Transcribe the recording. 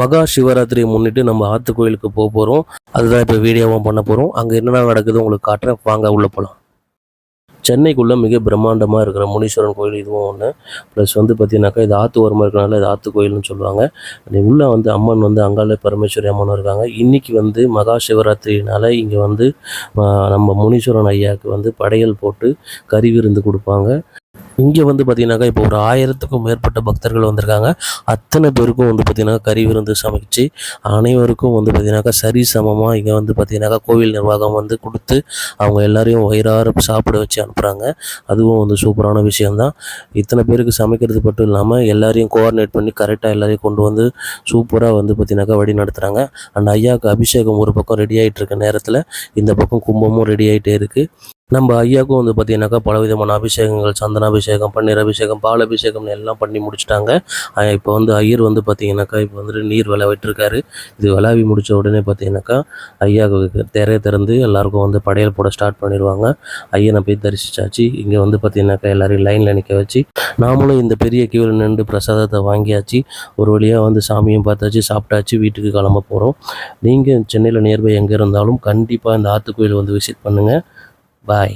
மகா சிவராத்திரியை முன்னிட்டு நம்ம ஆத்து கோயிலுக்கு போகிறோம். அதுதான் இப்போ வீடியோவும் பண்ண போகிறோம். அங்கே என்னென்ன நடக்குது உங்களுக்கு காட்டுறேன், வாங்க உள்ளே போகலாம். சென்னைக்குள்ளே மிக பிரம்மாண்டமாக இருக்கிற முனீஸ்வரன் கோயில் இதுவும் ஒன்று. ப்ளஸ் வந்து பார்த்தீங்கன்னாக்கா இது ஆற்று ஓரமாக இருக்கிறனால இது ஆற்று கோயில்னு சொல்லுவாங்க. உள்ளே வந்து அம்மன் வந்து அங்காள பரமேஸ்வரி அம்மனும் இருக்காங்க. இன்றைக்கி வந்து மகா சிவராத்திரினால இங்கே வந்து நம்ம முனீஸ்வரன் ஐயாவுக்கு வந்து படையல் போட்டு கறி விருந்து கொடுப்பாங்க. இங்கே வந்து பார்த்தீங்கன்னாக்கா இப்போ ஒரு 1000க்கும் மேற்பட்ட பக்தர்கள் வந்திருக்காங்க. அத்தனை பேருக்கும் வந்து பார்த்தீங்கன்னா கறி விருந்து சமைச்சு அனைவருக்கும் வந்து பார்த்தீங்கன்னாக்கா சரிசமமாக இங்கே வந்து பார்த்தீங்கன்னாக்கா கோவில் நிர்வாகம் வந்து கொடுத்து அவங்க எல்லாரையும் வயிறார சாப்பிட வச்சு அனுப்புகிறாங்க. அதுவும் வந்து சூப்பரான விஷயந்தான். இத்தனை பேருக்கு சமைக்கிறது மட்டும் இல்லாமல் எல்லாரையும் கோஆர்டினேட் பண்ணி கரெக்டாக எல்லாரையும் கொண்டு வந்து சூப்பராக வந்து பார்த்தீங்கன்னாக்கா வழி நடத்துகிறாங்க. அண்ட் ஐயாவுக்கு அபிஷேகம் ஒரு பக்கம் ரெடி ஆகிட்டு இருக்க நேரத்தில் இந்த பக்கம் கும்பமும் ரெடி ஆகிட்டே இருக்குது. நம்ம ஐயாவுக்கும் வந்து பார்த்தீங்கன்னாக்கா பலவிதமான அபிஷேகங்கள், சந்தனாபிஷேகம், பன்னீர் அபிஷேகம், பால் அபிஷேகம்னு எல்லாம் பண்ணி முடிச்சுட்டாங்க. இப்போ வந்து ஐயர் வந்து பார்த்தீங்கன்னாக்கா இப்போ வந்துட்டு நீர் விளைவிட்டுருக்காரு. இது விளாவி முடித்த உடனே பார்த்தீங்கன்னாக்கா ஐயாவுக்கு திரையை திறந்து எல்லாருக்கும் வந்து படையல் போட ஸ்டார்ட் பண்ணிடுவாங்க. ஐயனை போய் தரிசிச்சாச்சு. இங்கே வந்து பார்த்தீங்கன்னாக்கா எல்லோரையும் லைனில் நிற்க வச்சு நாமளும் இந்த பெரிய கியூவில் நின்று பிரசாதத்தை வாங்கியாச்சு. ஒரு வழியாக வந்து சாமியும் பார்த்தாச்சு, சாப்பிட்டாச்சு, வீட்டுக்கு கிளம்ப போகிறோம். நீங்கள் சென்னையில் நியர்பை எங்கே இருந்தாலும் கண்டிப்பாக இந்த ஆற்று கோயில் வந்து விசிட் பண்ணுங்கள். Bye.